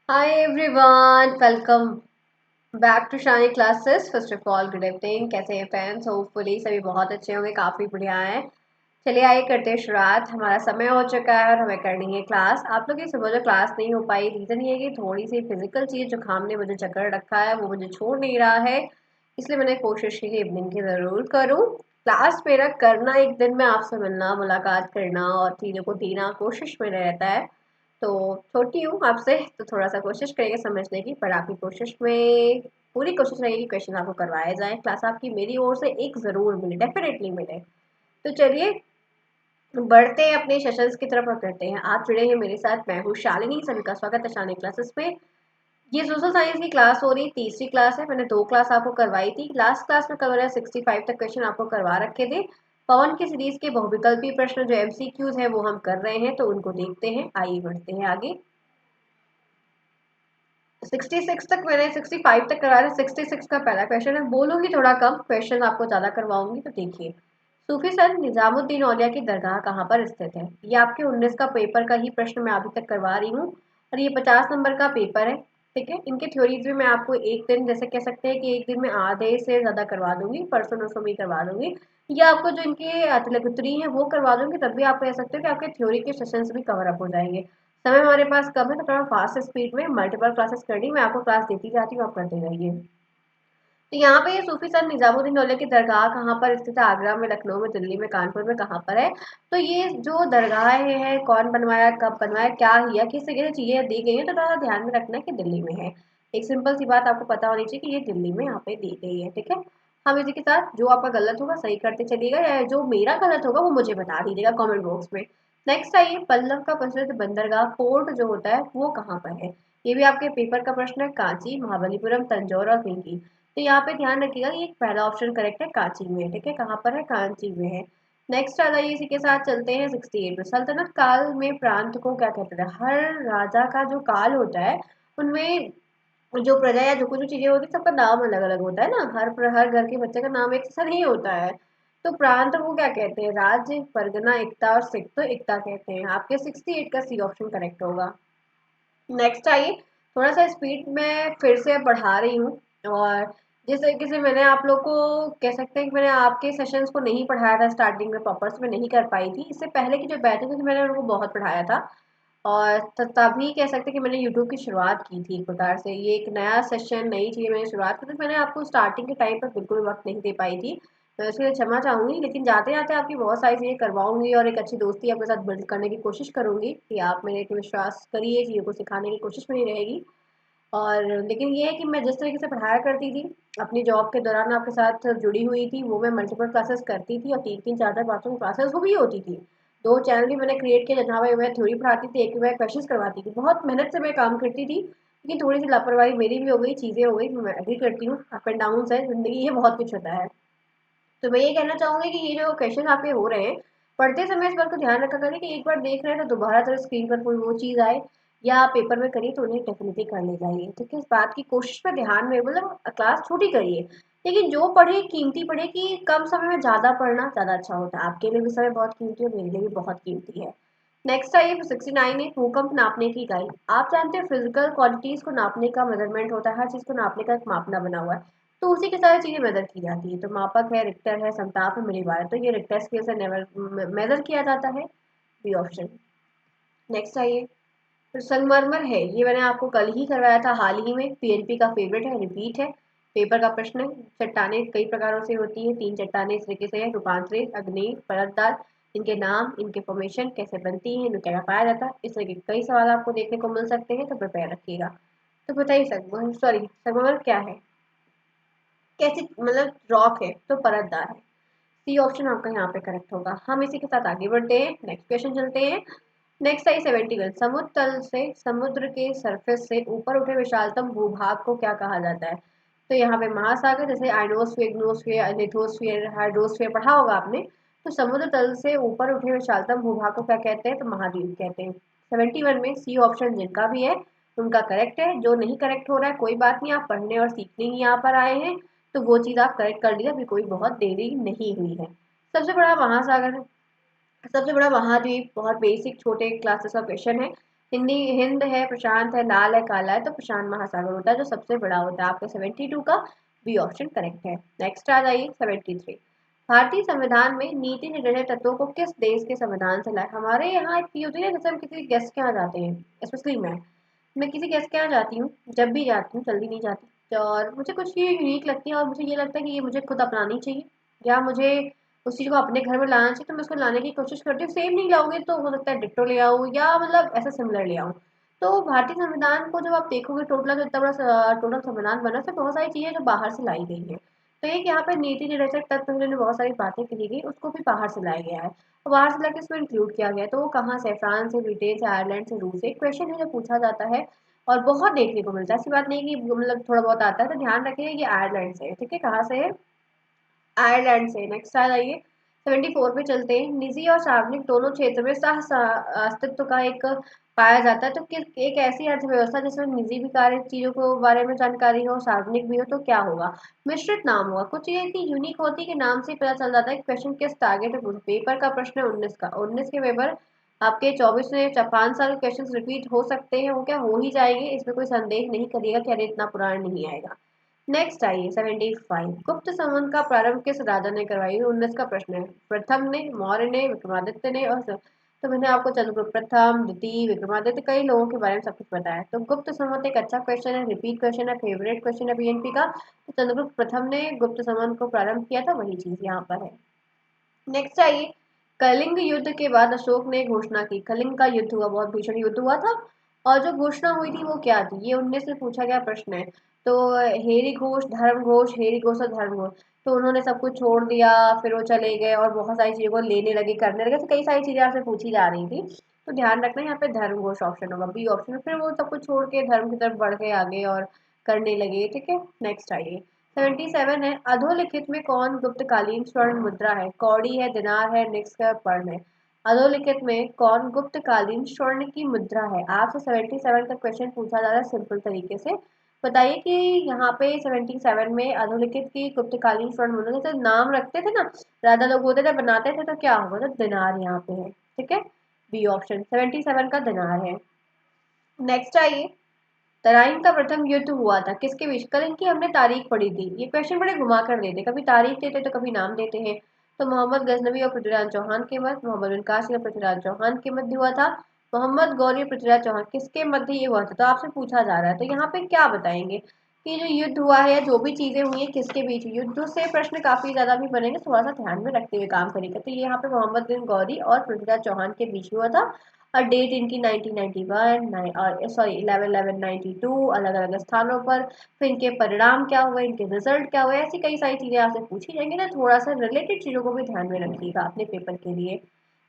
Hi everyone, welcome back to Shani classes. First of all good evening. कैसे हैं friends? Hopefully सभी बहुत अच्छे होंगे, काफ़ी बढ़िया हैं। चलिए आइए करते हैं शुरुआत। हमारा समय हो चुका है और हमें करनी है क्लास। आप लोग की सुबह जो क्लास नहीं हो पाई, रीज़न ये है कि थोड़ी सी फिजिकल चीज़ जुकाम ने मुझे जकड़ रखा है, वो मुझे छोड़ नहीं रहा है। इसलिए मैंने कोशिश की कि इवनिंग की ज़रूर करूँ। क्लास मेरा करना, एक दिन में आपसे मिलना, मुलाकात करना और चीज़ों को देना कोशिश में रहता है। तो छोटी हूँ आपसे, तो थोड़ा सा कोशिश करिएगा समझने की, पर आपकी कोशिश में पूरी कोशिश रहेगी क्वेश्चन आपको करवाए जाए। क्लास आपकी मेरी ओर से एक ज़रूर मिले, डेफिनेटली मिले। तो चलिए बढ़ते हैं अपने सेशंस की तरफ और करते हैं। आप जुड़े हैं मेरे साथ, मैं हूँ शालिनी। सभी का स्वागत है शालिनी क्लासेस में। ये सोशल साइंस की क्लास हो रही, तीसरी क्लास है। मैंने 2 क्लास आपको करवाई थी। लास्ट क्लास में कवर है 65 तक क्वेश्चन आपको करवा रखे थे। पवन की सीरीज के बहुविकल्पी प्रश्न जो एमसीक्यूज है वो हम कर रहे हैं, तो उनको देखते हैं। आइए बढ़ते हैं आगे। 66 तक मैंने 65 तक करवाया था। 66 का पहला क्वेश्चन है। बोलूंगी थोड़ा कम, क्वेश्चन आपको ज्यादा करवाऊंगी। तो देखिए, सूफी संत निजामुद्दीन औलिया की दरगाह कहाँ पर स्थित है? ये आपके 19 का पेपर का ही प्रश्न मैं अभी तक करवा रही हूँ, और ये 50 नंबर का पेपर है। ठीक है, इनके थ्योरीज भी मैं आपको एक दिन, जैसे कह सकते हैं कि एक दिन में आधे से ज्यादा करवा दूंगी, परसों नरसों में करवा दूंगी। या आपको जो इनके तिलकुत्री है वो करवा दूंगी, तब भी आप कह सकते हो कि आपके थ्योरी के सेशंस भी कवर अप हो जाएंगे। समय हमारे पास कम है, तो थोड़ा फास्ट स्पीड में मल्टीपल क्लासेस करनी, मैं आपको क्लास देती जाती हूँ, आप करते रहिए। तो यहाँ पे ये सूफी संत निजामुद्दीन औलिया की दरगाह कहाँ पर स्थित है? आगरा में, लखनऊ में, दिल्ली में, कानपुर में, कहाँ पर है? तो ये जो दरगाहें हैं, कौन बनवाया, कब बनवाया, क्या हिया, किस तरीके से चीजें दी गई है, तो थोड़ा ध्यान में रखना है कि दिल्ली में है। एक सिंपल सी बात आपको पता होनी चाहिए कि ये दिल्ली में यहाँ पे दी गई है। ठीक है, हम इसी के साथ जो आपका गलत होगा सही करते चलिएगा, या जो मेरा गलत होगा वो मुझे बता दीजिएगा कमेंट बॉक्स में। नेक्स्ट आइए, पल्लव का प्रसिद्ध बंदरगाह पोर्ट जो होता है वो कहाँ पर है? ये भी आपके पेपर का प्रश्न है। कांची, महाबलीपुरम, तंजौर और पिंकी। तो यहाँ पे ध्यान रखिएगा, ये पहला ऑप्शन करेक्ट है, कांची में। ठीक है, कहाँ पर है? कांची में है। नेक्स्ट आ जाइए, इसी के साथ चलते हैं 68 में। सल्तनत काल में प्रांत को क्या कहते थे? हर राजा का जो काल होता है उनमें जो प्रजा या जो कुछ जो चीजें होती है सबका नाम अलग अलग होता है ना। हर घर के बच्चे का नाम एक जैसा नहीं होता है। तो प्रांत को क्या कहते हैं? राज्य, परगना, एकता और सिख। तो एकता कहते हैं। आपके 68 का सी ऑप्शन करेक्ट होगा। नेक्स्ट आइए, थोड़ा सा स्पीड में फिर से बढ़ा रही हूँ, और जिस तरीके से मैंने आप लोग को, कह सकते हैं कि मैंने आपके सेशंस को नहीं पढ़ाया था स्टार्टिंग में, प्रॉपर से मैं नहीं कर पाई थी। इससे पहले की जो बैचेस थी मैंने उनको बहुत पढ़ाया था, और तभी कह सकते हैं कि मैंने यूट्यूब की शुरुआत की थी। एक प्रकार से ये एक नया सेशन, नई चीज़ मैंने शुरुआत की, तो मैंने आपको स्टार्टिंग के टाइम पर बिल्कुल वक्त नहीं दे पाई थी। तो इसके लिए क्षमा चाहूंगी, लेकिन जाते जाते आपकी बहुत सारी चीज़ें करवाऊंगी और एक अच्छी दोस्ती आपके साथ बिल्ड करने की कोशिश करूंगी कि आप मेरे पे विश्वास करिए, चीज़ों को सिखाने की कोशिश मेरी रहेगी। और लेकिन ये है कि मैं जिस तरीके से पढ़ाया करती थी अपनी जॉब के दौरान, आपके साथ जुड़ी हुई थी, वो मैं मल्टीपल क्लासेस करती थी, और 3-3 4-4 5 क्लासेस वो भी होती थी। 2 चैनल भी मैंने क्रिएट किया, जहाँ पे मैं थ्योरी पढ़ाती थी, एक में मैं क्वेश्चंस करवाती थी। बहुत मेहनत से मैं काम करती थी, लेकिन थोड़ी सी लापरवाही मेरी भी हो गई, चीज़ें हो गई, मैं एग्री करती हूँ। अप एंड डाउन है जिंदगी, ये बहुत कुछ होता है। तो मैं ये कहना चाहूंगी कि ये जो क्वेश्चन आपके हो रहे हैं, पढ़ते समय इस बात को ध्यान रखा करें कि एक बार देख रहे हैं तो दोबारा तो स्क्रीन पर कोई वो चीज़ आए, या आप पेपर में करिए तो उन्हें डेफिनेटली कर ले जाइए। ठीक है, इस बात की कोशिश पर ध्यान में, मतलब क्लास छोटी करिए, लेकिन जो पढ़े कीमती पढ़े, कि कम समय में ज़्यादा पढ़ना ज़्यादा अच्छा होता है। आपके लिए भी समय बहुत कीमती है, मेरे लिए भी बहुत कीमती है। नेक्स्ट आइए 69 है, भूकंप नापने की इकाई। आप जानते हैं फिजिकल क्वांटिटीज को नापने का मेजरमेंट होता है, हर चीज़ को नापने का एक मापना बना हुआ है, तो उसी के सारी चीजें मेजर की जाती है। तो मापक है, रिक्टर है, समताप है, मिलीबार है। तो ये रिक्टर स्केल से मेजर किया जाता है, बी ऑप्शन। नेक्स्ट आइए, फिर संगमरमर है, ये मैंने आपको कल ही करवाया था, हाल ही में, पीएनपी का फेवरेट है, रिपीट है, पेपर का प्रश्न है। चट्टाने कई प्रकारों से होती है, 3 चट्टाने इस तरीके से है, रूपांतरित, अग्नि, परतदार। इनके नाम, इनके फॉर्मेशन, कैसे बनती है, इनको क्या पाया जाता है, इस तरह के कई सवाल आपको देखने को मिल सकते हैं, तो प्रिपेयर रखिएगा। तो बताइए संगमरमर क्या है, कैसी, मतलब रॉक है तो परतदार है। सी ऑप्शन आपका यहाँ पे करेक्ट होगा। हम इसी के साथ आगे बढ़ते हैं, नेक्स्ट क्वेश्चन चलते हैं। नेक्स्ट आई 71, समुद्र तल से, समुद्र के सरफेस से ऊपर उठे विशालतम भूभाग को क्या कहा जाता है? तो यहाँ पे महासागर, जैसे आइनोस्फीयर, इग्नोस्फीयर, लिथोस्फीयर, हाइड्रोस्फीयर पढ़ा होगा आपने। तो समुद्र तल से ऊपर उठे विशालतम भूभाग को क्या कहते हैं? तो महाद्वीप कहते हैं। 71 में सी ऑप्शन जिनका भी है उनका करेक्ट है। जो नहीं करेक्ट हो रहा है कोई बात नहीं, आप पढ़ने और सीखने ही यहाँ पर आए हैं, तो वो चीज़ आप करेक्ट कर लीजिए, अभी कोई बहुत देरी नहीं हुई है। सबसे बड़ा महासागर, सबसे बड़ा महाद्वीप, बहुत बेसिक छोटे क्लासेस का क्वेश्चन है। हिंदी हिंद है, प्रशांत है, लाल है, काला है, तो प्रशांत महासागर होता है जो सबसे बड़ा होता है। आपका 72 का बी ऑप्शन करेक्ट है। नेक्स्ट आ जाइए 73। भारतीय संविधान में नीति निर्णय तत्वों को किस देश के संविधान से लाए? हमारे यहाँ एक चीज होती है जैसे हम किसी गेस्ट के यहाँ जाते हैं, स्पेशली मैं किसी गेस्ट के यहाँ जाती हूँ, जब भी जाती हूँ जल्दी नहीं जाती, और मुझे कुछ चीज़ यूनिक लगती है और मुझे ये लगता है कि ये मुझे खुद अपनानी चाहिए या मुझे उस चीज़ को अपने घर में लाना चाहिए, तो मैं उसको लाने की कोशिश करती हूँ। सेम नहीं लाऊंगी तो हो सकता है डिट्टो ले आऊँ या मतलब ऐसा सिमिलर ले आऊँ। तो भारतीय संविधान को जब आप देखोगे टोटल, जो इतना बड़ा टोटल संविधान बना, उसमें बहुत सारी चीज़ें जो बाहर से लाई गई है। तो एक यहाँ पे नीति निर्देशक तत्व में बहुत सारी बातें कही गई, उसको भी बाहर से लाया गया है और बाहर से लाके इसमें इंक्लूड किया गया है। तो वो कहाँ से? फ्रांस से, ब्रिटेन से, आयरलैंड से, रूस से। एक क्वेश्चन है जो पूछा जाता है और बहुत देखने को मिलता है, ऐसी बात नहीं कि मतलब थोड़ा बहुत आता है, तो ध्यान रखिए ये आयरलैंड से है। ठीक है, कहाँ से है? आयरलैंड से। नेक्स्ट आ जाइए 74 पे चलते हैं। निजी और सार्वजनिक दोनों क्षेत्र में अस्तित्व का एक पाया जाता है, तो किस एक ऐसी अर्थव्यवस्था जिसमें निजी भी कार्य चीजों को बारे में जानकारी हो, सार्वजनिक भी हो, तो क्या होगा? मिश्रित नाम होगा। कुछ चीजें इतनी यूनिक होती है कि नाम से ही पता चल जाता है कि क्वेश्चन किस टारगेट है। पेपर का प्रश्न है 19 का, 19 के पेपर आपके 24 में 5 साल क्वेश्चन रिपीट हो सकते हैं, वो क्या हो ही जाएंगे, इसमें कोई संदेह नहीं करिएगा कि अरे इतना पुराना नहीं आएगा। नेक्स्ट आइए 75। गुप्त संवत का प्रारंभ किस राजा ने करवाई? 19 का प्रश्न है। प्रथम ने, मौर्य ने, विक्रमादित्य ने और तो मैंने आपको चंद्रगुप्त प्रथम, द्वितीय, विक्रमादित्य, कई लोगों के बारे में सब कुछ बताया। तो गुप्त संवत एक अच्छा क्वेश्चन है, रिपीट क्वेश्चन है, फेवरेट क्वेश्चन है बीएनपी का। तो चंद्रगुप्त प्रथम ने गुप्त संवत को प्रारंभ किया था, वही चीज यहाँ पर है। नेक्स्ट आइए, कलिंग युद्ध के बाद अशोक ने घोषणा की। कलिंग का युद्ध हुआ, बहुत भीषण युद्ध हुआ था, और जो घोषणा हुई थी वो क्या थी? ये 19 में पूछा गया प्रश्न है। तो हेरी घोष, धर्म घोष, हेरी घोष और धर्म घोष। तो उन्होंने सब कुछ छोड़ दिया, फिर वो चले गए और बहुत सारी चीजों को लेने लगे, करने लगे, तो कई सारी चीजें आपसे पूछी जा रही थी। तो ध्यान रखना यहाँ पे धर्म घोष ऑप्शन होगा, बी ऑप्शन। फिर वो सब कुछ छोड़ के धर्म की तरफ बढ़ गए आगे और करने लगे। ठीक है, नेक्स्ट आइए 77 है। अधोलिखित में कौन गुप्तकालीन स्वर्ण मुद्रा है? कौड़ी है, दिनार है, निक्स का पर्ण है। अधोलिखित में कौन गुप्तकालीन स्वर्ण की मुद्रा है? आपसे 77 का क्वेश्चन पूछा जा रहा है सिंपल तरीके से। बताइए कि यहाँ पे 77 में अधोलिखित की गुप्तकालीन स्वर्ण मुद्रा, जैसे नाम रखते थे ना, राजा लोग होते थे बनाते थे, तो क्या होगा? तो दिनार यहाँ पे है। ठीक है, बी ऑप्शन 77 का दिनार है। नेक्स्ट आइए, तराइन का प्रथम युद्ध हुआ था किसके बीच? कल इनकी हमने तारीख पढ़ी थी। ये क्वेश्चन बड़े घुमा कर देते, कभी तारीख देते तो कभी नाम देते हैं। तो मोहम्मद गजनवी और पृथ्वीराज चौहान के मध्य, मोहम्मद बिन कासिम और पृथ्वीराज चौहान के मध्य हुआ था। मोहम्मद गौरी और पृथ्वीराज चौहान किसके मध्य ये हुआ था? तो आपसे पूछा जा रहा है, तो यहाँ पे क्या बताएंगे कि जो युद्ध हुआ है, जो भी चीजें हुई है, किसके बीच? युद्ध से प्रश्न काफी ज्यादा भी बनेंगे, थोड़ा सा ध्यान में रखते हुए काम करेंगे। तो ये यहाँ पे मोहम्मद बिन गौरी और पृथ्वीराज चौहान के बीच हुआ था और डेट इनकी 1991 और सॉरी 11/11/92, अलग अलग स्थानों पर। फिर इनके परिणाम क्या हुए, इनके रिजल्ट क्या हुए, ऐसी कई सारी चीजें आपसे पूछी जाएंगी, ना थोड़ा सा रिलेटेड चीजों को भी ध्यान में रखिएगा अपने पेपर के लिए।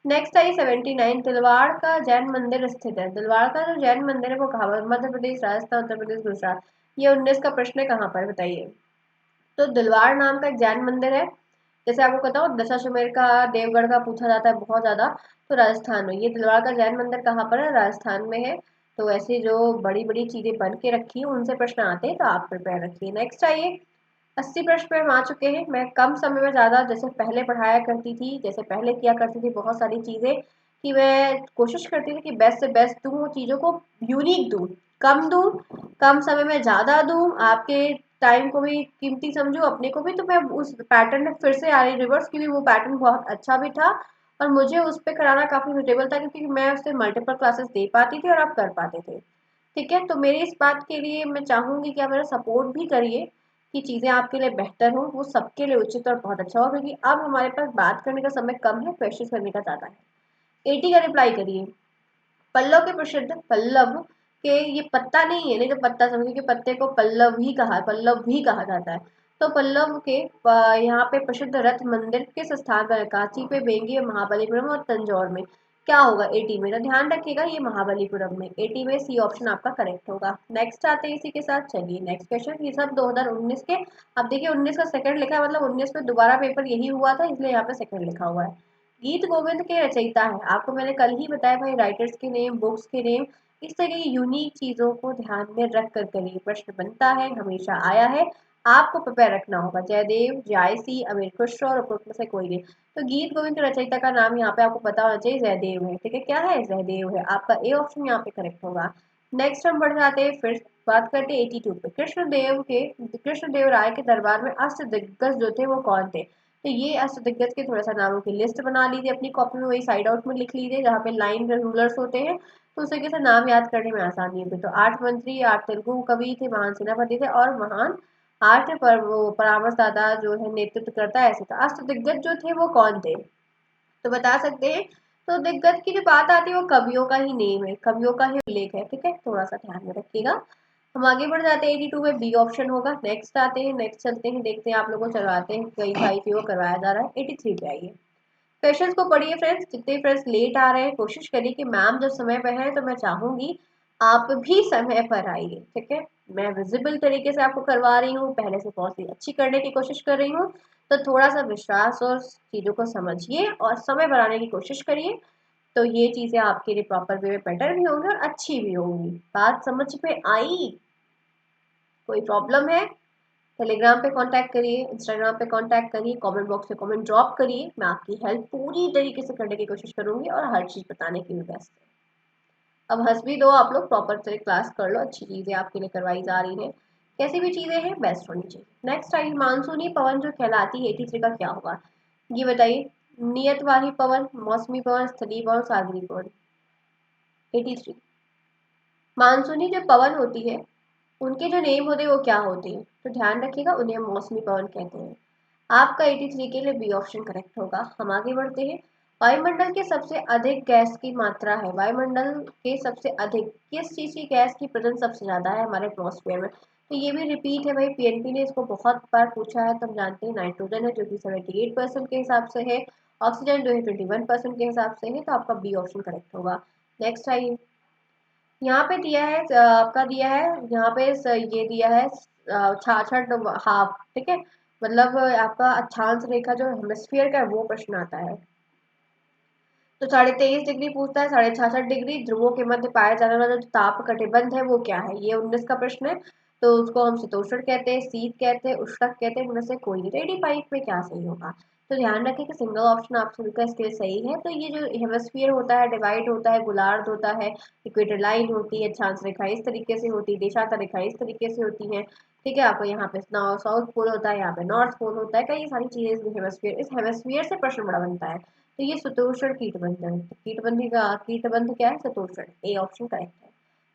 Next I 79। दिलवाड़ का जैन मंदिर स्थित है। दिलवाड़ का जो जैन मंदिर है वो कहाँ पर? मध्य प्रदेश, राजस्थान, उत्तर प्रदेश, गुजरात। ये 19 का प्रश्न है, कहाँ पर बताइए? तो दिलवाड़ नाम का एक जैन मंदिर है, जैसे आपको पता हो दशाश्वमेध का, देवगढ़ का पूछा जाता है बहुत ज्यादा। तो राजस्थान में ये दिलवाड़ा का जैन मंदिर कहाँ पर है? राजस्थान में है। तो ऐसी जो बड़ी बड़ी चीजें बन के रखी है उनसे प्रश्न आते हैं, तो आप प्रिपेयर रखिए। नेक्स्ट आइए, 80 प्रश्न पे हम आ चुके हैं। मैं कम समय में ज्यादा, जैसे पहले पढ़ाया करती थी, जैसे पहले किया करती थी बहुत सारी चीजें, कि मैं कोशिश करती थी कि बेस्ट से बेस्ट दूं, वो चीजों को यूनिक दूं, कम दूं, कम समय में ज्यादा दूं, आपके टाइम को भी कीमती समझूं, अपने को भी। तो मैं उस पैटर्न में फिर से आ रही रिवर्स, क्योंकि वो पैटर्न बहुत अच्छा भी था और मुझे उस पर कराना काफी सुटेबल था, क्योंकि मैं उससे मल्टीपल क्लासेस दे पाती थी और आप कर पाते थे। ठीक है, तो मेरी इस बात के लिए मैं चाहूंगी कि आप मेरा सपोर्ट भी करिए कि चीजें आपके लिए बेहतर हो, वो सबके लिए उचित और बहुत अच्छा हो, क्योंकि अब हमारे पास बात करने का समय कम है, क्वेश्चन करने का ज्यादा है। 80 का रिप्लाई करिए। पल्लव के प्रसिद्ध, पल्लव के, ये पत्ता नहीं है, नहीं तो पत्ता समझिए कि पत्ते को पल्लव ही कहा, पल्लव भी कहा जाता है। तो पल्लव के यहाँ पे प्रसिद्ध रथ मंदिर किस स्थान पर है? कांची पे, बेंगी, महाबलीपुरम और तंजौर में। क्या होगा 80 में? तो ध्यान रखिएगा ये महाबलीपुरम में, 80 में सी ऑप्शन आपका करेक्ट होगा। नेक्स्ट आते हैं इसी के साथ, चलिए नेक्स्ट क्वेश्चन। ये सब 2019 के। अब देखिए 19 का सेकंड लिखा है, मतलब 19 में दोबारा पेपर यही हुआ था, इसलिए यहाँ पे सेकंड लिखा हुआ है। गीत गोविंद के रचयिता है, आपको मैंने कल ही बताया भाई, राइटर्स के नेम, बुक्स के नेम। इस तरह की यूनिक चीजों को ध्यान में रख कर करिए। प्रश्न बनता है, हमेशा आया है, आपको प्रिपेयर रखना होगा। जयदेव, जायसी, अमीर खुसरो और उपरोक्त में से कोई नहीं। तो गीत गोविंद के रचयिता का नाम यहाँ पे आपको पता होना चाहिए, जयदेव है। ठीक है, क्या है? जयदेव है। आपका ए ऑप्शन यहाँ पे करेक्ट होगा। नेक्स्ट हम बढ़ जाते हैं, फिर बात करते हैं 82 पे। कृष्णदेव राय के दरबार में अष्ट दिग्गज जो थे वो कौन थे? तो ये अष्ट दिग्गज के थोड़ा सा नामों की लिस्ट बना लीजिए अपनी कॉपी में, वही साइड आउट में लिख लीजिए जहाँ पे लाइन रूलर्स होते हैं, तो उसे कैसे नाम याद करने में आसानी होगी। तो 8 मंत्री, 8 तेलुगु कवि थे, महान सेनापति थे और महान आठ पर वो परामर्शदाता जो है नेतृत्व करता है, ऐसे था। अष्ट दिग्गज जो थे वो कौन थे? तो बता सकते हैं। तो दिग्गज की जो बात आती है वो कवियों का ही नेम है, कवियों का ही उल्लेख है। ठीक है, थोड़ा सा ध्यान में रखिएगा। हम आगे बढ़ जाते हैं, 82 में बी ऑप्शन होगा। नेक्स्ट आते हैं, नेक्स्ट चलते हैं, देखते हैं आप लोगों को चलवाते हैं, कई सारी चीजों को करवाया जा रहा है। 83 पे आइए, क्वेश्चंस को पढ़िए फ्रेंड्स। जितने फ्रेंड्स लेट आ रहे हैं कोशिश करिए कि मैम जब समय पर है तो मैं चाहूंगी आप भी समय पर आइए। ठीक है, मैं विजिबल तरीके से आपको करवा रही हूँ, पहले से बहुत ही अच्छी करने की कोशिश कर रही हूँ, तो थोड़ा सा विश्वास और चीजों को समझिए और समय बनाने की कोशिश करिए। तो ये चीजें आपके लिए प्रॉपर वे में बेटर भी होंगी और अच्छी भी होंगी। बात समझ में आई? कोई प्रॉब्लम है? टेलीग्राम पे कांटेक्ट करिए, इंस्टाग्राम पे कांटेक्ट करिए, कमेंट बॉक्स में कमेंट ड्रॉप करिए, मैं आपकी हेल्प पूरी तरीके से करने की कोशिश करूंगी और हर चीज बताने की भी बेस्ट है। अब हंस भी दो आप लोग, प्रॉपर से क्लास कर लो, अच्छी चीजें आपके लिए करवाई जा रही है, कैसी भी चीजें हैं बेस्ट होनी चाहिए। नेक्स्ट आई, मानसूनी पवन जो कहलाती है 83 का क्या होगा? ये बताइए। नियतवाही पवन, मौसमी पवन, स्थलीय पवन, सागरी पवन। 83 मानसूनी जो पवन होती है उनके जो नेम होते हैं वो क्या होते हैं? तो ध्यान रखिएगा, उन्हें मौसमी पवन कहते हैं। आपका 83 के लिए बी ऑप्शन करेक्ट होगा। हम आगे बढ़ते हैं। वायुमंडल के सबसे अधिक गैस की मात्रा है, वायुमंडल के सबसे अधिक किस चीज की गैस की प्रेजेंस सबसे ज्यादा है हमारे एटमॉस्फेयर में? तो ये भी रिपीट है भाई, पीएनपी ने इसको बहुत बार पूछा है। तो हम जानते हैं नाइट्रोजन है जो कि 78% के हिसाब से है, ऑक्सीजन जो है 21% के हिसाब से है। तो आपका बी ऑप्शन करेक्ट होगा। नेक्स्ट आइए, यहाँ पे दिया है आपका दिया है, यहाँ पे ये दिया है 66 हाफ। ठीक है, मतलब आपका अक्षांश रेखा जो हेमिस्फीयर का है वो प्रश्न आता है। तो 23.5 डिग्री पूछता है, 66.5 डिग्री ध्रुवों के मध्य पाया जाने वाला जो ताप कटिबंध है वो क्या है? ये 19 का प्रश्न है। तो उसको हम शीतोष्ण कहते हैं, शीत कहते हैं, उष्णक कहते हैं, उनमें से कोई नहीं। 85 में क्या सही होगा? तो ध्यान रखें कि सिंगल ऑप्शन आप सभी का इसके लिए सही है। तो ये जो हेमिस्फीयर होता है, डिवाइड होता है, गोलार्ध होता है, इक्वेटर लाइन होती है, अक्षांश रेखा इस तरीके से होती है, देशांतर रेखा इस तरीके से होती है। ठीक है, आपको यहाँ पे साउथ पोल होता है, यहाँ पे नॉर्थ पोल होता है, कई सारी चीजें हेमिस्फीयर, इस हेमिस्फीयर से प्रश्न बड़ा बनता है। तो ये सुतोषण कीटबंध है, तो कीटबंधी का कीटबंध क्या है? सुतोषण, ए ऑप्शन करेक्ट है।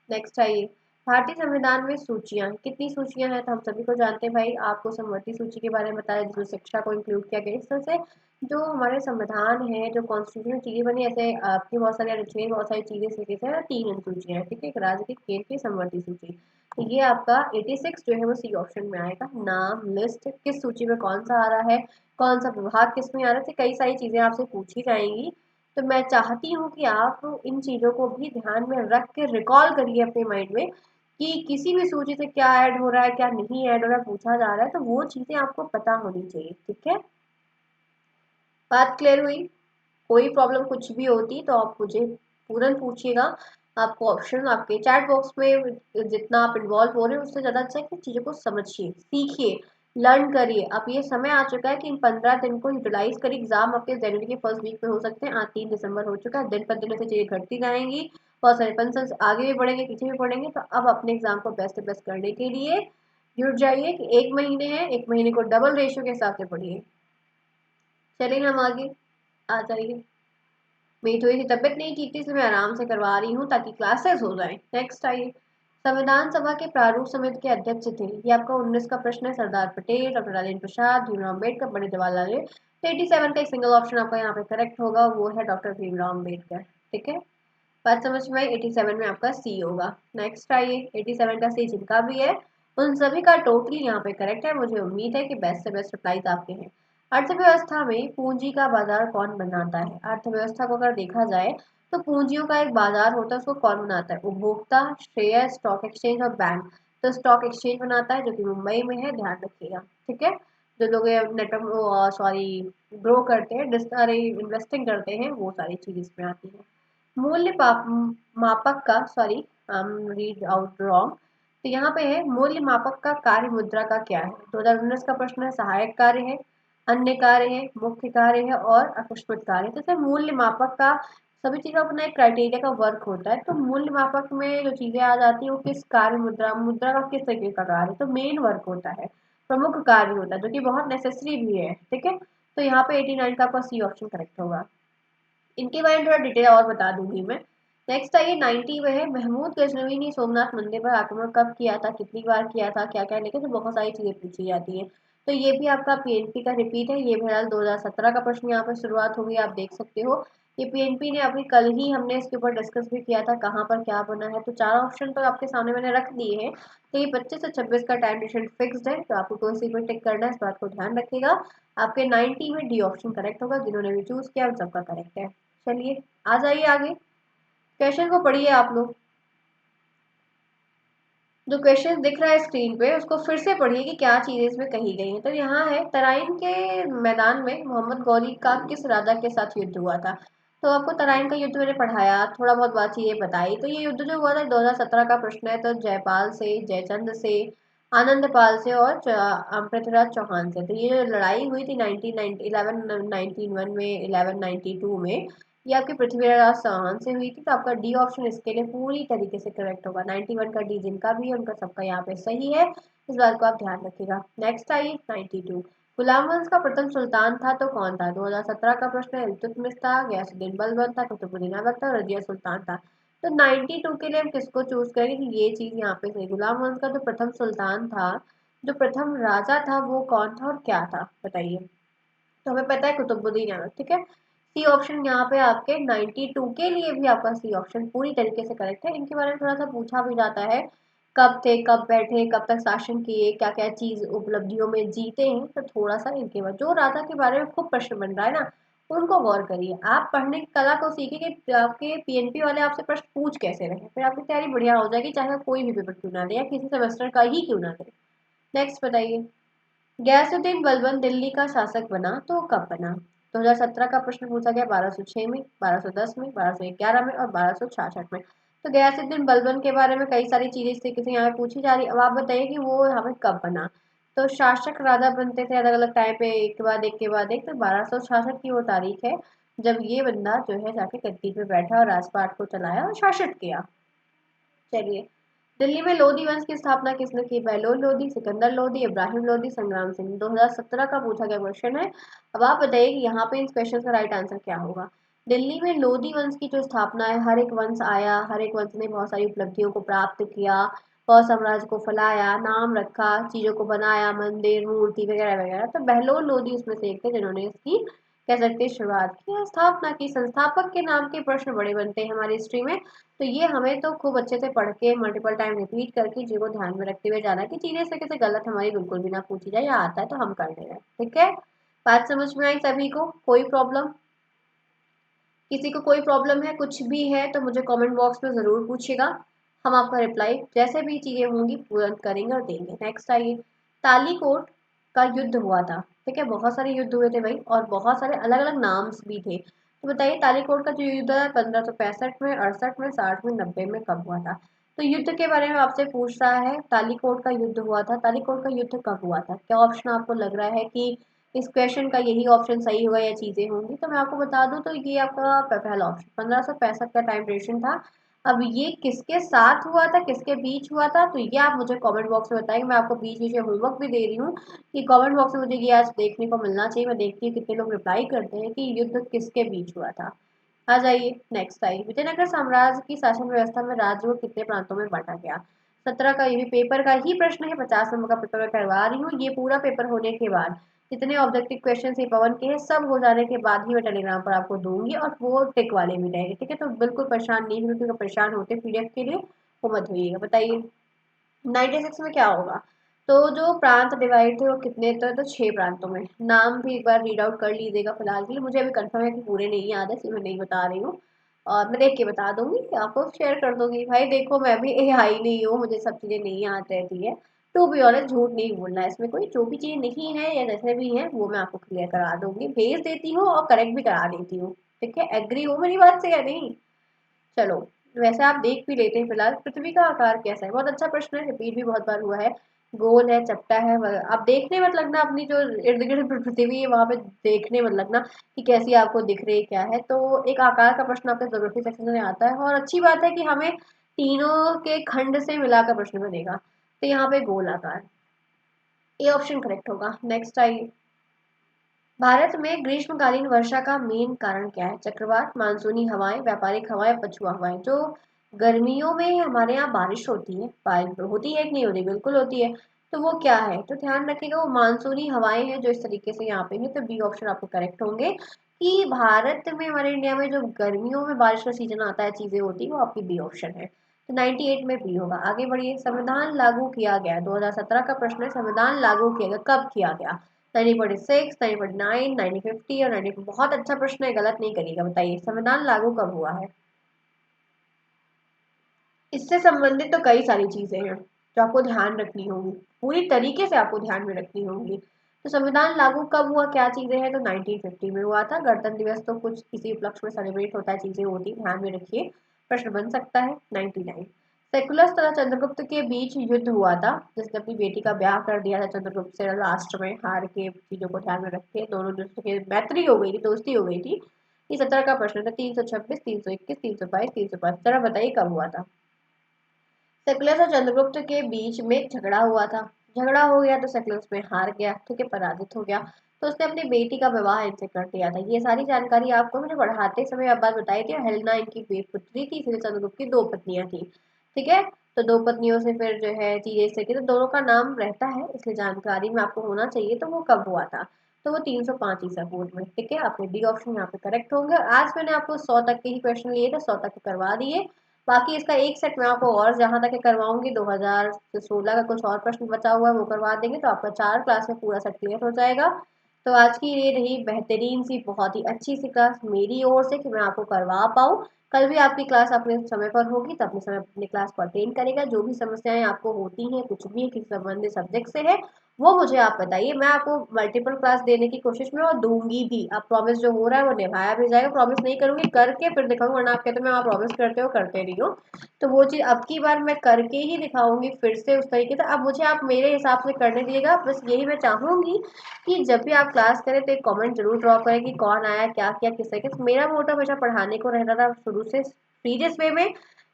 नेक्स्ट आइए, भारतीय संविधान में सूचियां कितनी सूचियां हैं? तो हम सभी को जानते हैं भाई, आपको समवर्ती सूची के बारे में बताया जिसमें शिक्षा को इंक्लूड किया गया। इस तरह से जो हमारे संविधान है, जो कॉन्स्टिट्यूशन चीजें बनी, ऐसे आपकी बहुत सारी अनुच्छेद, बहुत सारी चीजें सीखी है, 3 सूचियां हैं। ठीक है, एक राज्य की, केंद्र की, समवर्ती सूची। तो ये आपका 86 जो है वो सी ऑप्शन में आएगा। नाम लिस्ट किस सूची में कौन सा आ रहा है, कौन सा विभाग किस में आ रहा है, कई सारी चीजें आपसे पूछी जाएंगी। तो मैं चाहती हूँ कि आप इन चीजों को भी ध्यान में रख के रिकॉल करिए अपने माइंड में कि किसी भी सूची से क्या ऐड हो रहा है, क्या नहीं ऐड हो रहा है, पूछा जा रहा है, तो वो चीजें आपको पता होनी चाहिए। ठीक है, बात क्लियर हुई? कोई प्रॉब्लम कुछ भी होती तो आप मुझे तुरंत पूछिएगा। आपको ऑप्शन आपके चैट बॉक्स में, जितना आप इन्वॉल्व हो रहे हैं उससे ज़्यादा अच्छा है कि चीज़ों को समझिए, सीखिए, लर्न करिए। अब ये समय आ चुका है कि इन 15 दिन को यूटिलाइज करिए। एग्जाम आपके जनवरी के फर्स्ट वीक में हो सकते हैं, आज 3 दिसंबर हो चुका है, दिन पर दिन ऐसे चीज़ें घटती जाएंगी, बहुत सारे फंक्शन आगे भी बढ़ेंगे पीछे भी बढ़ेंगे। तो अब अपने एग्जाम को बेस्ट से बेस्ट करने के लिए जुट जाइए कि 1 महीने है, 1 महीने को डबल रेशियो के हिसाब से पढ़िए। चलिए हम आगे आ जाइए। मेरी थोड़ी सी तबीयत नहीं ठीक थी इसलिए मैं आराम से करवा रही हूँ ताकि क्लासेस हो जाए। नेक्स्ट आइए, संविधान सभा के प्रारूप समिति के अध्यक्ष थे, ये आपका 19 का प्रश्न है। सरदार पटेल, डॉक्टर राजेंद्र प्रसाद, भीमराव अम्बेडकर, पंडित जवाहरलाल नेहरू। तो 87 का एक सिंगल ऑप्शन आपका यहाँ पे करेक्ट होगा, वो है डॉक्टर भीमराव अम्बेडकर। ठीक है, बात समझ में आई? 87 में आपका सी होगा। नेक्स्ट आइए, 87 का सी जिनका भी है उन सभी का टोटल यहाँ पे करेक्ट है। मुझे उम्मीद है कि बेस्ट से बेस्ट रिप्लाईज आपके हैं। अर्थव्यवस्था में पूंजी का बाजार कौन बनाता है? अर्थव्यवस्था को अगर देखा जाए तो पूंजियों का एक बाजार होता है, उसको कौन बनाता है? उपभोक्ता, शेयर, स्टॉक एक्सचेंज और बैंक। तो स्टॉक एक्सचेंज बनाता है जो कि मुंबई में है, ध्यान रखिएगा। ठीक है, जो लोग नेट सॉरी ग्रो करते हैं, अरे इन्वेस्टिंग करते हैं, वो सारी चीज इसमें आती है। मूल्य मापक का, सॉरी रीड आउट रॉन्ग। तो यहाँ पे है मूल्य मापक का कार्य मुद्रा का क्या है। 2019 का प्रश्न है। सहायक कार्य है, अन्य कार्य है, मुख्य कार्य है और अकस्मिक कार्य। जैसे मूल्य मापक का सभी चीजों अपना एक क्राइटेरिया का वर्क होता है। तो मूल्य मापक में जो चीजें आ जाती है वो किस कार्य मुद्रा मुद्रा का किस तरीके का कार्य, तो मेन वर्क होता है, प्रमुख कार्य होता है, जो कि बहुत नेसेसरी भी है। ठीक है, तो यहाँ पे 89 का आपका सी ऑप्शन करेक्ट होगा। इनके बारे में थोड़ा डिटेल और बता दूंगी मैं। नेक्स्ट आइए 90 में है, महमूद गजनवी ने सोमनाथ मंदिर पर आक्रमण कब किया था, कितनी बार किया था, क्या क्या लेके, तो बहुत सारी चीजें पूछी जाती है। तो ये भी आपका पीएनपी का रिपीट है। ये फिलहाल 2017 का प्रश्न यहाँ पर शुरुआत होगी, आप देख सकते हो। ये पीएनपी ने अभी कल ही हमने इसके ऊपर डिस्कस भी किया था, कहाँ पर क्या बना है। तो चार ऑप्शन तो आपके सामने मैंने रख दिए हैं। तो ये 25 से 26 का टाइम ड्यूरेशन फिक्स्ड है, तो आपको कोई सी पर टिक करना है, इस बात को ध्यान रखिएगा। आपके 90 में डी ऑप्शन करेक्ट होगा, जिन्होंने भी चूज किया उन सबका करेक्ट है। चलिए आ जाइए आगे, क्वेश्चन को पढ़िए आप लोग। जो क्वेश्चन दिख रहा है स्क्रीन पे उसको फिर से पढ़िए कि क्या चीजें इसमें कही गई हैं। तो यहाँ है, तराइन के मैदान में मोहम्मद गौरी का किस राजा के साथ युद्ध हुआ था। तो आपको तराइन का युद्ध मैंने पढ़ाया, थोड़ा बहुत बात चीजें बताई। तो ये युद्ध जो हुआ था 2017 का प्रश्न है। तो जयपाल से, जयचंद से, आनंदपाल से और पृथ्वीराज चौहान से। तो ये जो लड़ाई हुई थी 1191 में, 1192 में, ये आपके पृथ्वीराज चौहान से हुई थी। तो आपका डी ऑप्शन इसके लिए पूरी तरीके से करेक्ट होगा। 91 का डी जिनका भी है उनका सबका यहाँ पे सही है, इस बात को आप ध्यान रखिएगा। नेक्स्ट आइए 92, गुलाम वंश का प्रथम सुल्तान था तो कौन था। 2017 का प्रश्न है। इल्तुतमिश था, गयासुद्दीन बलबन था, कुतुबुद्दीन ऐबक था, रजिया सुल्तान था। तो 92 के लिए हम किसको चूज करेंगे कि ये चीज यहाँ पे सही। गुलाम वंश का जो प्रथम सुल्तान था, जो प्रथम राजा था, वो कौन था और क्या था, बताइए। तो हमें पता है कुतुबुद्दीन ऐबक। ठीक है, सी ऑप्शन यहाँ पे आपके 92 के लिए भी आपका सी ऑप्शन पूरी तरीके से करेक्ट है। इनके बारे में थोड़ा सा पूछा भी जाता है, कब थे, कब बैठे, कब तक शासन किए, क्या क्या चीज उपलब्धियों में जीते हैं। तो थोड़ा सा इनके बाद जो राजा के बारे में खूब प्रश्न बन रहा है ना, उनको गौर करिए। आप पढ़ने की कला को सीखिए कि आपके पीएनपी वाले आपसे प्रश्न पूछ कैसे रहे, फिर आपकी तैयारी बढ़िया हो जाएगी, चाहे वो कोई भी पेपर क्यों ना दे या किसी सेमेस्टर का ही क्यों ना दे। नेक्स्ट बताइए, गयासुद्दीन बलबन दिल्ली का शासक बना तो कब बना। 2017 का प्रश्न पूछा गया 1206 में, 1210 में, 1211 में और 1266 में। तो गयासुद्दीन बलबन के बारे में कई सारी चीजें इस तरीके से यहाँ पे पूछी जा रही है। अब आप बताइए कि वो यहाँ पे कब बना। तो शासक राजा बनते थे अलग अलग टाइम पे, एक के बाद एक के बाद एक। तो 1266 की वो तारीख है जब ये बंदा जो है जाके गद्दी पे बैठा और राजपाट को चलाया और शासित किया। चलिए, दिल्ली में लोधी वंश की स्थापना किसने की। बहलोल लोधी, सिकंदर लोधी, इब्राहिम लोधी, संग्राम सिंह। 2017 का पूछा गया क्वेश्चन है। अब आप बताइए कि यहाँ पे इन क्वेश्चन का राइट आंसर क्या होगा। दिल्ली में लोधी वंश की जो स्थापना है, हर एक वंश आया, हर एक वंश ने बहुत सारी उपलब्धियों को प्राप्त किया और साम्राज्य को फैलाया, नाम रखा, चीजों को बनाया, मंदिर, मूर्ति वगैरह वगैरह। तो बहलोल लोधी उसमें से एक थे जिन्होंने इसकी, कह सकते हैं, शुरुआत की या स्थापना की। संस्थापक के नाम के प्रश्न बड़े बनते हैं हमारी हिस्ट्री में। तो ये हमें तो खूब अच्छे से पढ़ के मल्टीपल टाइम रिपीट करके चीज़ों को ध्यान में रखते हुए जाना है कि चीजें से कैसे गलत हमारी बिल्कुल भी ना पूछी जाए, या आता है तो हम कर ले रहे हैं। ठीक है, बात समझ में आई सभी को, कोई प्रॉब्लम, किसी को कोई प्रॉब्लम है, कुछ भी है तो मुझे कमेंट बॉक्स में जरूर पूछिएगा। हम आपका रिप्लाई जैसे भी चीजें होंगी तुरंत करेंगे और देंगे। नेक्स्ट आइए, तालीकोट का युद्ध हुआ था। ठीक है, बहुत सारे युद्ध हुए थे भाई और बहुत सारे अलग अलग नाम्स भी थे। तो बताइए तालीकोट का जो युद्ध है 1565 में, 68 में, 60 में, 90 में कब हुआ था। तो युद्ध के बारे में आपसे पूछ रहा है, तालीकोट का युद्ध हुआ था, तालीकोट का युद्ध कब हुआ था। क्या ऑप्शन आपको लग रहा है कि इस क्वेश्चन का यही ऑप्शन सही होगा या चीजें होंगी। तो मैं आपको बता दूं, तो ये आपका पहला ऑप्शन 1565 का टाइम ड्यूरेशन था। अब ये किसके साथ हुआ था, किसके बीच हुआ था, तो ये आप मुझे कमेंट बॉक्स में बताएंगे। मैं आपको बीच बीच में होमवर्क भी दे रही हूँ कि कमेंट बॉक्स में मुझे ये आज देखने को मिलना चाहिए। मैं देखती हूँ कितने लोग रिप्लाई करते हैं कि युद्ध किसके बीच हुआ था। आ जाइए नेक्स्ट आइए, विजयनगर साम्राज्य की शासन व्यवस्था में राज्य को कितने प्रांतों में बांटा गया। 17 का ये भी पेपर का ही प्रश्न है, 50 नंबर का पेपर मैं करवा रही हूँ। ये पूरा पेपर होने के बाद जितने ऑब्जेक्टिव क्वेश्चन ये पवन के हैं, सब हो जाने के बाद ही मैं टेलीग्राम पर आपको दूंगी और वो टिक वाले भी रहेंगे। ठीक है, तो बिल्कुल परेशान नहीं हुई, क्योंकि परेशान होते पीडीएफ के लिए वो मत होइएगा। बताइए 96 में क्या होगा। तो जो प्रांत डिवाइड थे वो कितने थे, तो 6 प्रांतों में। नाम भी एक बार रीड आउट कर लीजिएगा फिलहाल के लिए, मुझे अभी कंफर्म है कि पूरे नहीं याद है इसलिए मैं नहीं बता रही हूँ। और मैं देख के बता दूंगी, आपको शेयर कर दूंगी। भाई देखो मैं भी एआई नहीं हूँ, मुझे सब चीजें नहीं याद रहती है। टू बी ऑनेस्ट झूठ नहीं बोलना है इसमें, कोई जो भी चीजें नहीं है या जैसे भी है वो मैं आपको क्लियर करा दूंगी, भेज देती हूँ और करेक्ट भी करा देती हूँ। ठीक है, एग्री हो मेरी बात से या नहीं। चलो, वैसे आप देख भी लेते हैं फिलहाल, पृथ्वी का आकार कैसा है? बहुत अच्छा प्रश्न है, रिपीट भी बहुत बार हुआ है। गोल है, चपटा है, आप देखने मत लगना, अपनी जो इर्द गिर्द पृथ्वी है वहां पे देखने मत लगना कि कैसी आपको दिख रही है क्या है। तो एक आकार का प्रश्न आपके ज्योग्राफी सेक्शन में आता है, और अच्छी बात है कि हमें तीनों के खंड से मिलाकर प्रश्न बनेगा। तो यहाँ पे गोल आकार, ए ऑप्शन करेक्ट होगा। नेक्स्ट आइए। भारत में ग्रीष्मकालीन वर्षा का मेन कारण क्या है? चक्रवात, मानसूनी हवाएं, व्यापारिक हवाएं, पछुआ हवाएं। जो गर्मियों में हमारे यहाँ बारिश होती है, बारिश होती है कि नहीं होती? बिल्कुल होती है। तो वो क्या है? तो ध्यान रखिएगा, वो मानसूनी हवाएं हैं जो इस तरीके से यहाँ पे हैं। तो बी ऑप्शन आपको करेक्ट होंगे कि भारत में, हमारे इंडिया में जो गर्मियों में बारिश का सीजन आता है, चीजें होती है, वो आपकी बी ऑप्शन है। तो 98 में बी होगा। आगे बढ़िए। संविधान लागू किया गया, 2017 का प्रश्न है, संविधान लागू किया गया, कब किया गया? 1946, 1949, 1950 और 19, बहुत अच्छा प्रश्न है, गलत नहीं करिएगा। बताइए संविधान लागू कब हुआ है? इससे संबंधित तो कई सारी चीजें हैं जो आपको ध्यान रखनी होगी, पूरी तरीके से आपको ध्यान में रखनी होंगी। तो संविधान लागू कब हुआ, क्या चीजें हैं? तो 1950 में हुआ था। गणतंत्र दिवस तो कुछ इसी उपलक्ष्य में सेलिब्रेट होता है, चीजें होती, ध्यान में रखिए। प्रश्न बन सकता है। 99। सेकुलस तथा चंद्रगुप्त के बीच युद्ध हुआ था, जिसने अपनी बेटी का ब्याह कर दिया था चंद्रगुप्त से, लास्ट में हार के, चीजों को ध्यान में रखिए। दोनों दोस्तों की मैत्री हो गई थी, दोस्ती हो गई थी। ये 17 का प्रश्न था। 326, 321, 322, 305, जरा बताइए कब हुआ था? सेकुलस और चंद्रगुप्त के बीच में झगड़ा हुआ था। झगड़ा हो गया तो सेकुलस में हार गया, ठीक है, पराजित हो गया। तो उसने अपनी बेटी का विवाह इनसे कर दिया था। ये सारी जानकारी आपको मैंने पढ़ाते समय अब बात बताई थी। हेलेना इनकी पुत्री थी, इसलिए चंद्रगुप्त की दो पत्नियां थी। ठीक है। तो दो पत्नियों से फिर जो है चीजें इस तरीके, तो दोनों का नाम रहता है, इसलिए जानकारी में आपको होना चाहिए। तो वो कब हुआ था? तो वो 305 ईसा पूर्व में। ठीक है, आपके डी ऑप्शन यहाँ पे करेक्ट होंगे। और आज मैंने आपको 100 तक के ही क्वेश्चन लिए थे, 100 तक के करवा दिए। बाकी इसका एक सेट मैं आपको और जहां तक करवाऊंगी, 2016 का कुछ और प्रश्न बचा हुआ है वो करवा देंगे, तो आपका 4 क्लास में पूरा सेट क्लियर हो जाएगा। तो आज की ये रही बेहतरीन सी, बहुत ही अच्छी सी क्लास मेरी ओर से कि मैं आपको करवा पाऊँ। कल भी आपकी क्लास अपने समय पर होगी, तो अपने समय अपनी क्लास को अटेंड करेगा। जो भी समस्याएं आपको होती हैं, कुछ भी किसी संबंधित सब्जेक्ट से है, वो मुझे आप बताइए। मैं आपको मल्टीपल क्लास देने की कोशिश में और दूंगी भी। अब प्रॉमिस जो हो रहा है वो निभाया भी जाएगा, प्रॉमिस नहीं करूंगी, करके फिर दिखाऊंगी, वरना आप कहते हो मैं आप प्रॉमिस करते हो करते नहीं हो। तो वो चीज अब की बार मैं करके ही दिखाऊंगी फिर से उस तरीके से। अब मुझे आप मेरे हिसाब से करने दीजिएगा, बस यही मैं चाहूंगी कि जब भी आप क्लास करें तो एक कमेंट जरूर ड्रॉ करें कि कौन आया, क्या किया, किस तरीके से। मेरा मोटिव हमेशा पढ़ाने को रहता था शुरू से, सीरियस वे में।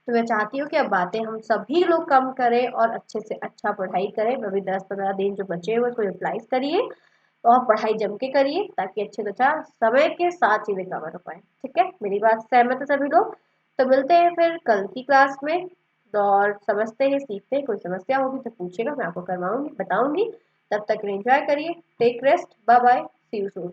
तो मैं चाहती हूँ कि अब बातें हम सभी लोग कम करें और अच्छे से अच्छा पढ़ाई करें। अभी 10-15 दिन जो बचे हुए उसको यूटिलाइज करिए और पढ़ाई जम के करिए, ताकि अच्छे से अच्छा समय के साथ चीजें कवर हो पाए। ठीक है, मेरी बात से सहमत है सभी लोग? तो मिलते हैं फिर कल की क्लास में, और समझते हैं, सीखते हैं। कोई समस्या होगी तो पूछेगा, मैं आपको करवाऊंगी, बताऊंगी। तब तक एंजॉय करिए, take rest, bye bye, see you soon.